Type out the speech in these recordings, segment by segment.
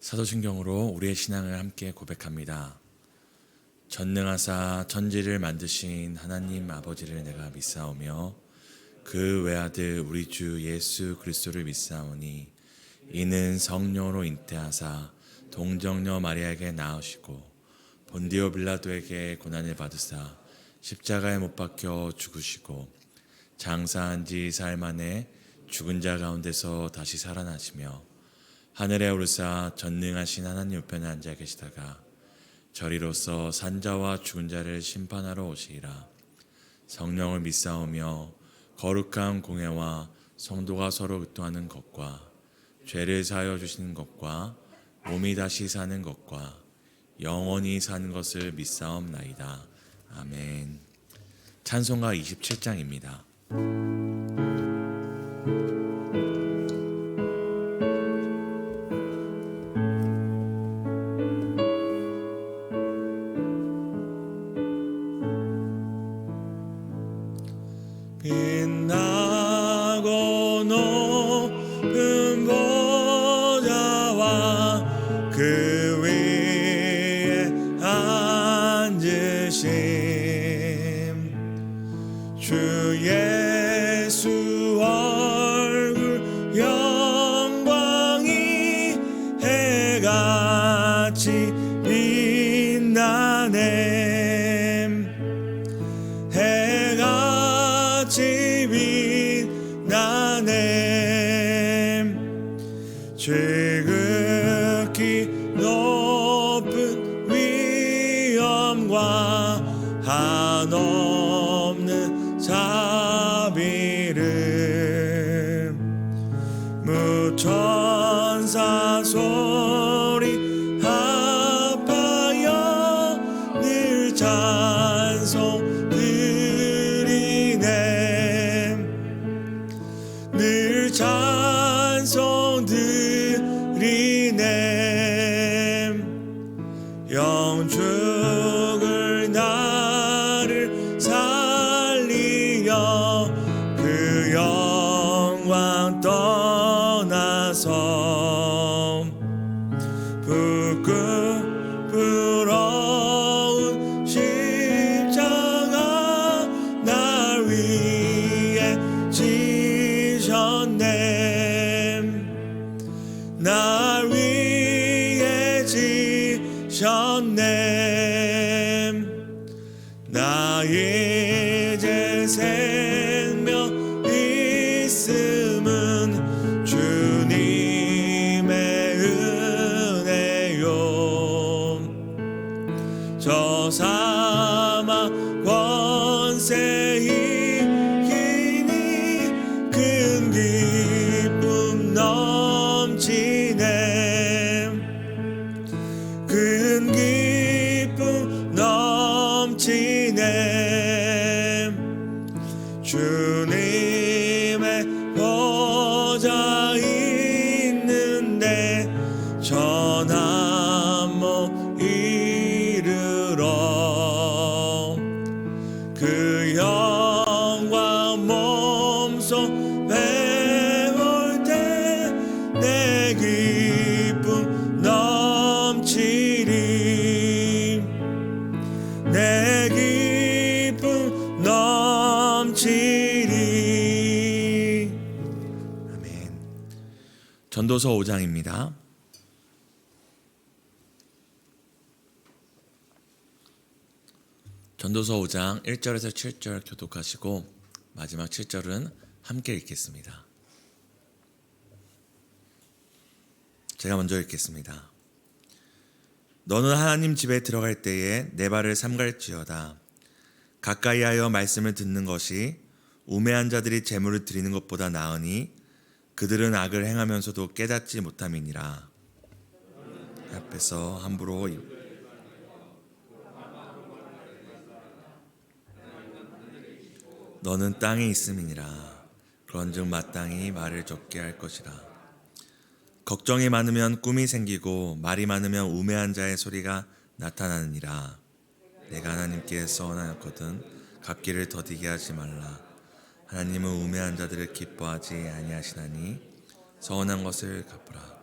사도신경으로 우리의 신앙을 함께 고백합니다. 전능하사 천지를 만드신 하나님 아버지를 내가 믿사오며 그 외아들 우리 주 예수 그리스도를 믿사오니 이는 성령으로 잉태하사 동정녀 마리아에게 낳으시고 본디오 빌라도에게 고난을 받으사 십자가에 못 박혀 죽으시고 장사한 지 사흘 만에 죽은 자 가운데서 다시 살아나시며 하늘에 오르사 전능하신 하나님 우편에 앉아 계시다가 저리로서 산자와 죽은 자를 심판하러 오시리라. 성령을 믿사오며 거룩한 공회와 성도가 서로 의통하는 것과 죄를 사하여 주시는 것과 몸이 다시 사는 것과 영원히 사는 것을 믿사옵나이다. 아멘. 찬송가 27장입니다. 빛나고 높은 보좌와 그 위에 앉으심 주 예수 얼굴 영광이 해같이 빛나네. 지극히 높은 위엄과 한없는 자비를 무천사 소리 합하여 늘 찬송 드리네. 늘 찬송 드리네. 영축을 나를 살리려 그 영광 떠나서 부끄러운 십자가 날 위해 지셨네. 날 위해 지셨네. 나 이제 생명 있음은 주님의 은혜요. 저 사망 권세 이기니 큰 기쁨 넘치네. 큰 기쁨 넘치네. 주님의 보좌 있는데 전한 못 이르러 그 영광 몸소 배울 때 내 기쁨 넘치리. 내 기쁨 넘치리. 아멘. 전도서 5장입니다. 전도서 5장 1절에서 7절 교독하시고 마지막 7절은 함께 읽겠습니다. 제가 먼저 읽겠습니다. 너는 하나님 집에 들어갈 때에 내 발을 삼갈지어다. 가까이하여 말씀을 듣는 것이 우매한 자들이 재물을 드리는 것보다 나으니 그들은 악을 행하면서도 깨닫지 못함이니라. 앞에서 함부로 너는 땅에 있음이니라. 그런즉 마땅히 말을 적게 할 것이라. 걱정이 많으면 꿈이 생기고 말이 많으면 우매한 자의 소리가 나타나느니라. 내가 하나님께 서원하였거든 갚기를 더디게 하지 말라. 하나님은 우매한 자들을 기뻐하지 아니하시나니 서원한 것을 갚으라.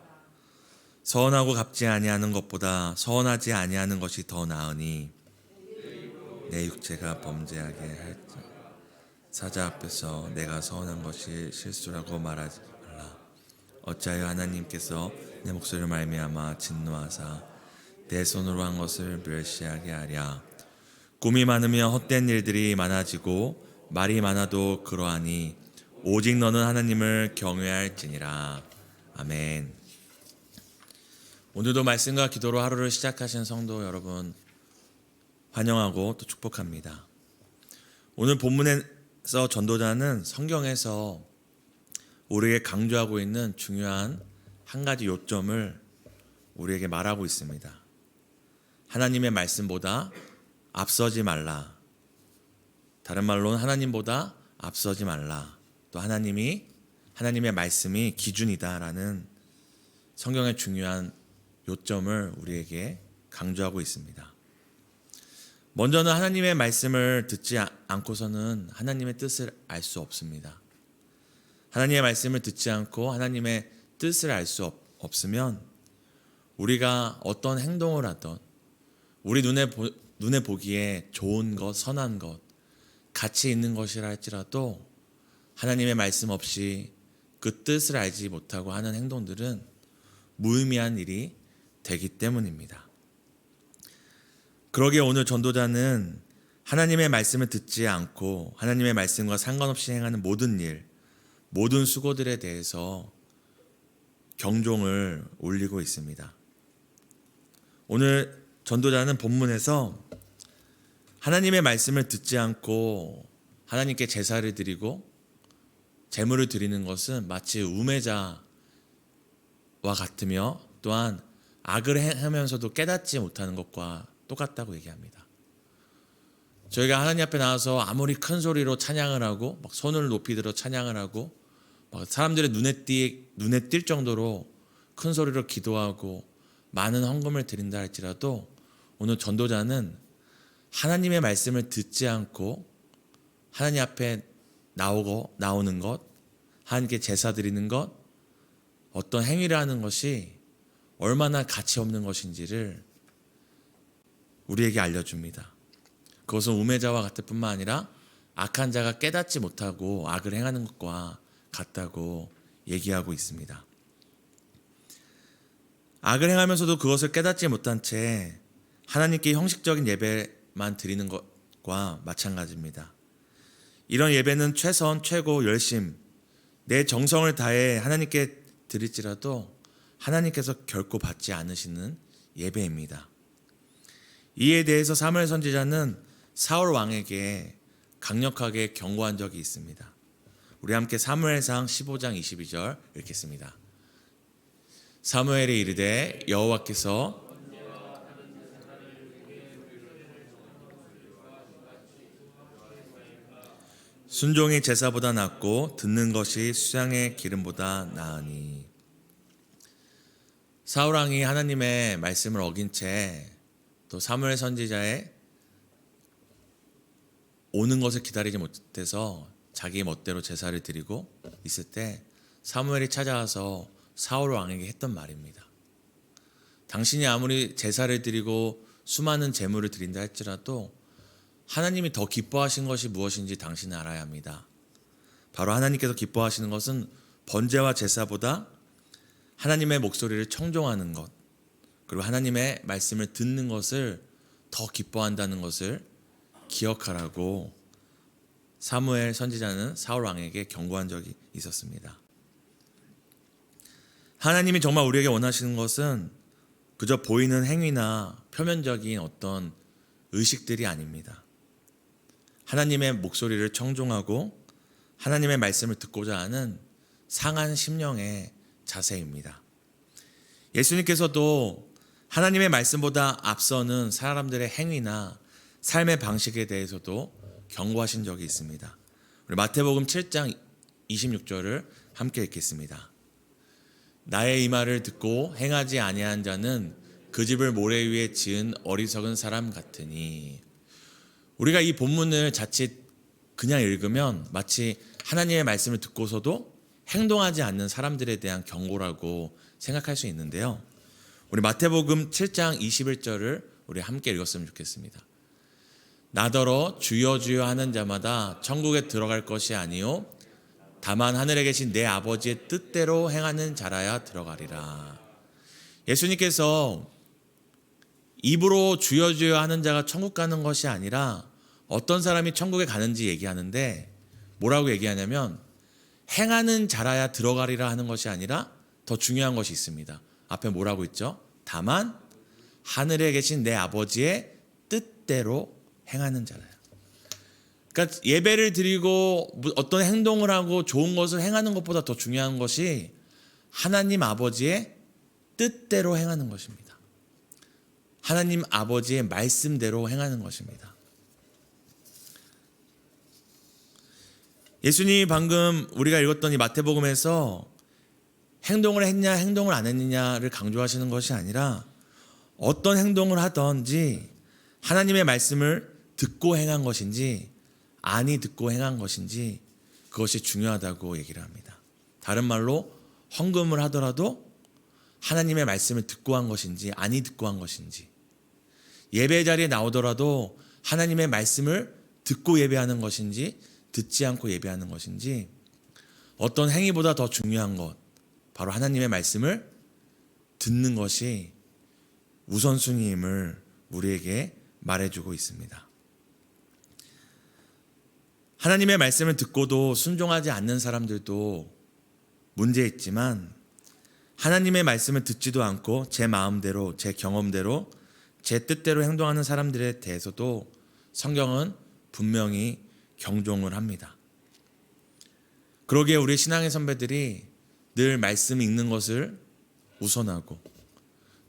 서원하고 갚지 아니하는 것보다 서원하지 아니하는 것이 더 나으니 내 육체가 범죄하게 할지 사자 앞에서 내가 서원한 것이 실수라고 말하지 말라. 어찌하여 하나님께서 내 목소리를 말미암아 진노하사 내 손으로 한 것을 멸시하게 하랴. 꿈이 많으면 헛된 일들이 많아지고 말이 많아도 그러하니 오직 너는 하나님을 경외할지니라. 아멘. 오늘도 말씀과 기도로 하루를 시작하신 성도 여러분 환영하고 또 축복합니다. 오늘 본문에서 전도자는 성경에서 우리에게 강조하고 있는 중요한 한 가지 요점을 우리에게 말하고 있습니다. 하나님의 말씀보다 앞서지 말라. 다른 말로는 하나님보다 앞서지 말라. 또 하나님의 말씀이 기준이다라는 성경의 중요한 요점을 우리에게 강조하고 있습니다. 먼저는 하나님의 말씀을 듣지 않고서는 하나님의 뜻을 알 수 없습니다. 하나님의 말씀을 듣지 않고 하나님의 뜻을 알 수 없으면 우리가 어떤 행동을 하던 우리 눈에 보기에 좋은 것, 선한 것, 가치 있는 것이라 할지라도 하나님의 말씀 없이 그 뜻을 알지 못하고 하는 행동들은 무의미한 일이 되기 때문입니다. 그러기에 오늘 전도자는 하나님의 말씀을 듣지 않고 하나님의 말씀과 상관없이 행하는 모든 일, 모든 수고들에 대해서 경종을 울리고 있습니다. 오늘 전도자는 본문에서 하나님의 말씀을 듣지 않고 하나님께 제사를 드리고 제물을 드리는 것은 마치 우매자와 같으며 또한 악을 행하면서도 깨닫지 못하는 것과 똑같다고 얘기합니다. 저희가 하나님 앞에 나와서 아무리 큰 소리로 찬양을 하고 막 손을 높이 들어 찬양을 하고 막 사람들의 눈에 띌 정도로 큰 소리로 기도하고 많은 헌금을 드린다 할지라도 오늘 전도자는 하나님의 말씀을 듣지 않고 하나님 앞에 나오는 것, 하나님께 제사 드리는 것, 어떤 행위를 하는 것이 얼마나 가치 없는 것인지를 우리에게 알려줍니다. 그것은 우매자와 같을 뿐만 아니라 악한 자가 깨닫지 못하고 악을 행하는 것과 같다고 얘기하고 있습니다. 악을 행하면서도 그것을 깨닫지 못한 채 하나님께 형식적인 예배만 드리는 것과 마찬가지입니다. 이런 예배는 최선, 최고, 열심, 내 정성을 다해 하나님께 드릴지라도 하나님께서 결코 받지 않으시는 예배입니다. 이에 대해서 사무엘 선지자는 사울 왕에게 강력하게 경고한 적이 있습니다. 우리 함께 사무엘상 15장 22절 읽겠습니다. 사무엘이 이르되 여호와께서 순종이 제사보다 낫고 듣는 것이 수양의 기름보다 나으니. 사울 왕이 하나님의 말씀을 어긴 채 또 사무엘 선지자의 오는 것을 기다리지 못해서 자기 멋대로 제사를 드리고 있을 때 사무엘이 찾아와서 사울 왕에게 했던 말입니다. 당신이 아무리 제사를 드리고 수많은 제물을 드린다 할지라도 하나님이 더 기뻐하신 것이 무엇인지 당신은 알아야 합니다. 바로 하나님께서 기뻐하시는 것은 번제와 제사보다 하나님의 목소리를 청종하는 것, 그리고 하나님의 말씀을 듣는 것을 더 기뻐한다는 것을 기억하라고 사무엘 선지자는 사울 왕에게 경고한 적이 있었습니다. 하나님이 정말 우리에게 원하시는 것은 그저 보이는 행위나 표면적인 어떤 의식들이 아닙니다. 하나님의 목소리를 청종하고 하나님의 말씀을 듣고자 하는 상한 심령의 자세입니다. 예수님께서도 하나님의 말씀보다 앞서는 사람들의 행위나 삶의 방식에 대해서도 경고하신 적이 있습니다. 우리 마태복음 7장 26절을 함께 읽겠습니다. 나의 이 말을 듣고 행하지 아니한 자는 그 집을 모래 위에 지은 어리석은 사람 같으니. 우리가 이 본문을 자칫 그냥 읽으면 마치 하나님의 말씀을 듣고서도 행동하지 않는 사람들에 대한 경고라고 생각할 수 있는데요. 우리 마태복음 7장 21절을 우리 함께 읽었으면 좋겠습니다. 나더러 주여 주여 하는 자마다 천국에 들어갈 것이 아니요 다만 하늘에 계신 내 아버지의 뜻대로 행하는 자라야 들어가리라. 예수님께서 입으로 주여 주여 하는 자가 천국 가는 것이 아니라 어떤 사람이 천국에 가는지 얘기하는데 뭐라고 얘기하냐면 행하는 자라야 들어가리라 하는 것이 아니라 더 중요한 것이 있습니다. 앞에 뭐라고 있죠? 다만 하늘에 계신 내 아버지의 뜻대로 행하는 자라야. 그러니까 예배를 드리고 어떤 행동을 하고 좋은 것을 행하는 것보다 더 중요한 것이 하나님 아버지의 뜻대로 행하는 것입니다. 하나님 아버지의 말씀대로 행하는 것입니다. 예수님이 방금 우리가 읽었던 이 마태복음에서 행동을 했냐 행동을 안 했느냐를 강조하시는 것이 아니라 어떤 행동을 하든지 하나님의 말씀을 듣고 행한 것인지 아니 듣고 행한 것인지 그것이 중요하다고 얘기를 합니다. 다른 말로 헌금을 하더라도 하나님의 말씀을 듣고 한 것인지 아니 듣고 한 것인지, 예배 자리에 나오더라도 하나님의 말씀을 듣고 예배하는 것인지 듣지 않고 예배하는 것인지, 어떤 행위보다 더 중요한 것 바로 하나님의 말씀을 듣는 것이 우선순위임을 우리에게 말해주고 있습니다. 하나님의 말씀을 듣고도 순종하지 않는 사람들도 문제 있지만 하나님의 말씀을 듣지도 않고 제 마음대로 제 경험대로 제 뜻대로 행동하는 사람들에 대해서도 성경은 분명히 경종을 합니다. 그러기에 우리 신앙의 선배들이 늘 말씀 읽는 것을 우선하고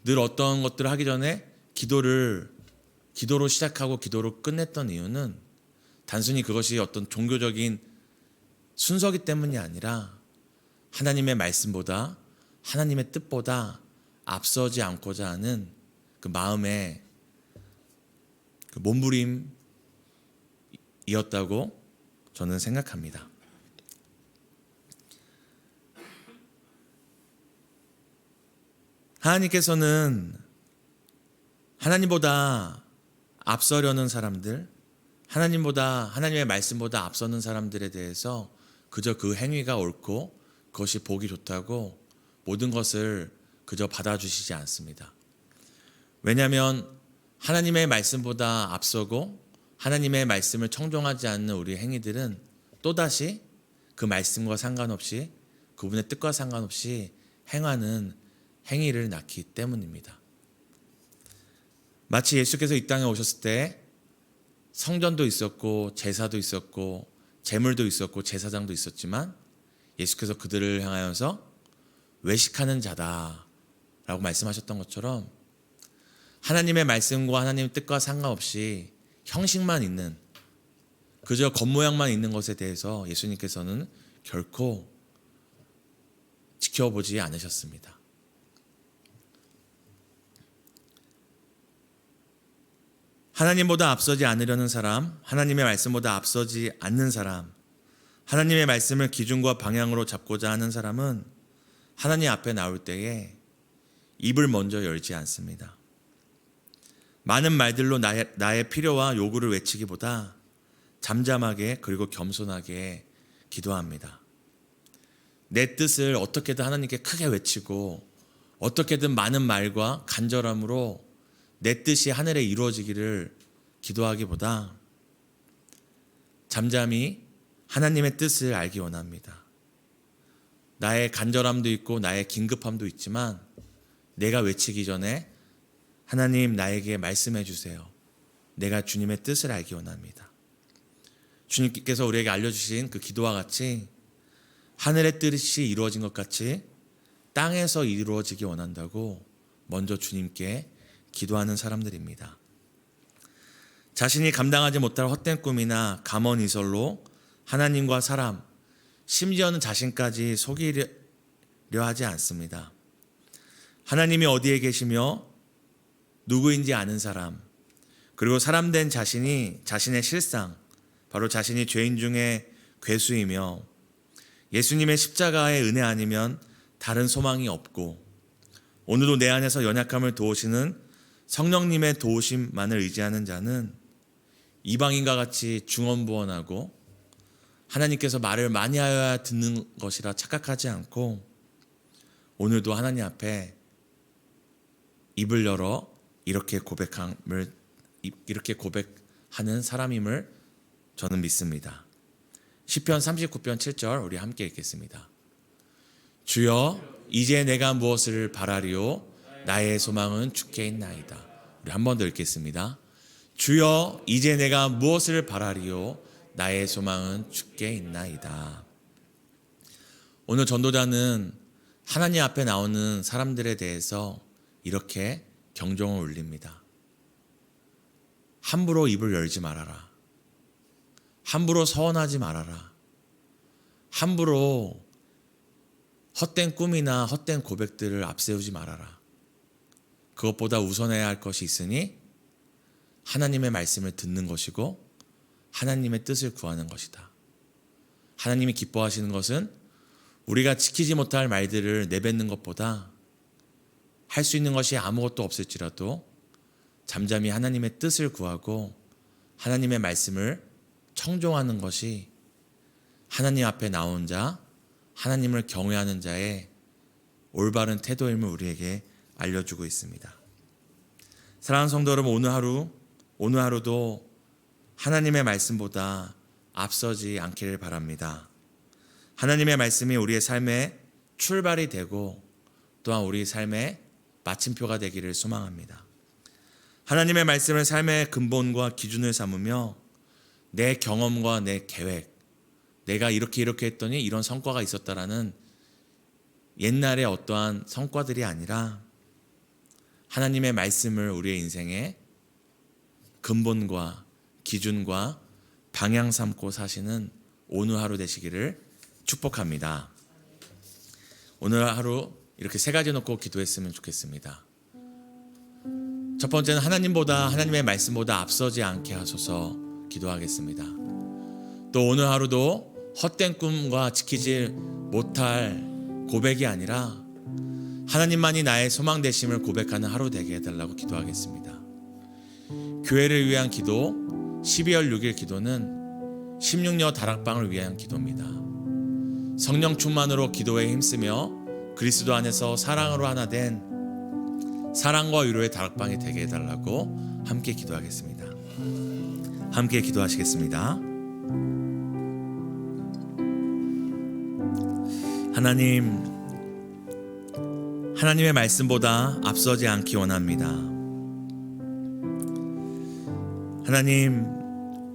늘 어떤 것들을 하기 전에 기도로 시작하고 기도로 끝냈던 이유는 단순히 그것이 어떤 종교적인 순서기 때문이 아니라 하나님의 말씀보다 하나님의 뜻보다 앞서지 않고자 하는 그 마음의 그 몸부림이었다고 저는 생각합니다. 하나님께서는 하나님보다 앞서려는 사람들, 하나님의 말씀보다 앞서는 사람들에 대해서 그저 그 행위가 옳고 그것이 보기 좋다고 모든 것을 그저 받아주시지 않습니다. 왜냐하면 하나님의 말씀보다 앞서고 하나님의 말씀을 청종하지 않는 우리 행위들은 또다시 그 말씀과 상관없이 그분의 뜻과 상관없이 행하는 행위를 낳기 때문입니다. 마치 예수께서 이 땅에 오셨을 때 성전도 있었고 제사도 있었고 제물도 있었고 제사장도 있었지만 예수께서 그들을 향하여서 외식하는 자다라고 말씀하셨던 것처럼 하나님의 말씀과 하나님의 뜻과 상관없이 형식만 있는 그저 겉모양만 있는 것에 대해서 예수님께서는 결코 지켜보지 않으셨습니다. 하나님보다 앞서지 않으려는 사람, 하나님의 말씀보다 앞서지 않는 사람, 하나님의 말씀을 기준과 방향으로 잡고자 하는 사람은 하나님 앞에 나올 때에 입을 먼저 열지 않습니다. 많은 말들로 나의 필요와 요구를 외치기보다 잠잠하게 그리고 겸손하게 기도합니다. 내 뜻을 어떻게든 하나님께 크게 외치고 어떻게든 많은 말과 간절함으로 내 뜻이 하늘에 이루어지기를 기도하기보다 잠잠히 하나님의 뜻을 알기 원합니다. 나의 간절함도 있고 나의 긴급함도 있지만 내가 외치기 전에 하나님 나에게 말씀해 주세요. 내가 주님의 뜻을 알기 원합니다. 주님께서 우리에게 알려주신 그 기도와 같이 하늘의 뜻이 이루어진 것 같이 땅에서 이루어지기 원한다고 먼저 주님께 기도하는 사람들입니다. 자신이 감당하지 못할 헛된 꿈이나 감언이설로 하나님과 사람, 심지어는 자신까지 속이려 하지 않습니다. 하나님이 어디에 계시며 누구인지 아는 사람, 그리고 사람된 자신이 자신의 실상, 바로 자신이 죄인 중에 괴수이며 예수님의 십자가의 은혜 아니면 다른 소망이 없고 오늘도 내 안에서 연약함을 도우시는 성령님의 도우심만을 의지하는 자는 이방인과 같이 중언부언하고 하나님께서 말을 많이 하여야 듣는 것이라 착각하지 않고 오늘도 하나님 앞에 입을 열어 이렇게 고백하는 사람임을 저는 믿습니다. 시편 39편 7절 우리 함께 읽겠습니다. 주여 이제 내가 무엇을 바라리요 나의 소망은 주께 있나이다. 우리 한 번 더 읽겠습니다. 주여 이제 내가 무엇을 바라리요 나의 소망은 주께 있나이다. 오늘 전도자는 하나님 앞에 나오는 사람들에 대해서 이렇게 경종을 울립니다. 함부로 입을 열지 말아라. 함부로 서원하지 말아라. 함부로 헛된 꿈이나 헛된 고백들을 앞세우지 말아라. 그것보다 우선해야 할 것이 있으니 하나님의 말씀을 듣는 것이고 하나님의 뜻을 구하는 것이다. 하나님이 기뻐하시는 것은 우리가 지키지 못할 말들을 내뱉는 것보다 할 수 있는 것이 아무것도 없을지라도 잠잠히 하나님의 뜻을 구하고 하나님의 말씀을 청종하는 것이 하나님 앞에 나온 자, 하나님을 경외하는 자의 올바른 태도임을 우리에게 알려주고 있습니다. 사랑하는 성도 여러분, 오늘 하루도 하나님의 말씀보다 앞서지 않기를 바랍니다. 하나님의 말씀이 우리의 삶의 출발이 되고 또한 우리 삶의 마침표가 되기를 소망합니다. 하나님의 말씀을 삶의 근본과 기준을 삼으며 내 경험과 내 계획, 내가 이렇게 했더니 이런 성과가 있었다라는 옛날의 어떠한 성과들이 아니라 하나님의 말씀을 우리의 인생의 근본과 기준과 방향 삼고 사시는 오늘 하루 되시기를 축복합니다. 오늘 하루 이렇게 세 가지 놓고 기도했으면 좋겠습니다. 첫 번째는 하나님의 말씀보다 앞서지 않게 하소서 기도하겠습니다. 또 오늘 하루도 헛된 꿈과 지키지 못할 고백이 아니라 하나님만이 나의 소망 되심을 고백하는 하루 되게 해달라고 기도하겠습니다. 교회를 위한 기도 12월 6일 기도는 16여 다락방을 위한 기도입니다. 성령 충만으로 기도에 힘쓰며 그리스도 안에서 사랑으로 하나 된 사랑과 위로의 다락방이 되게 해달라고 함께 기도하겠습니다. 함께 기도하시겠습니다. 하나님의 말씀보다 앞서지 않기 원합니다. 하나님,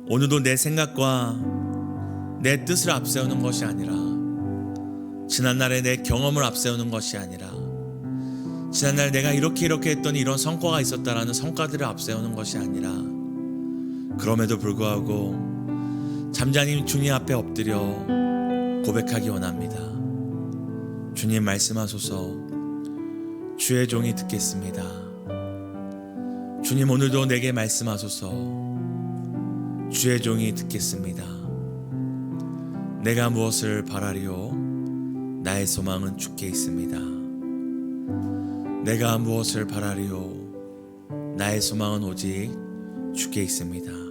오늘도 내 생각과 내 뜻을 앞세우는 것이 아니라 지난날에 내 경험을 앞세우는 것이 아니라 지난날 내가 이렇게 했더니 이런 성과가 있었다라는 성과들을 앞세우는 것이 아니라 그럼에도 불구하고 잠잠히 주님 앞에 엎드려 고백하기 원합니다. 주님 말씀하소서. 주의 종이 듣겠습니다. 주님 오늘도 내게 말씀하소서. 주의 종이 듣겠습니다. 내가 무엇을 바라리요 나의 소망은 주께 있습니다. 내가 무엇을 바라리요 나의 소망은 오직 주께 있습니다.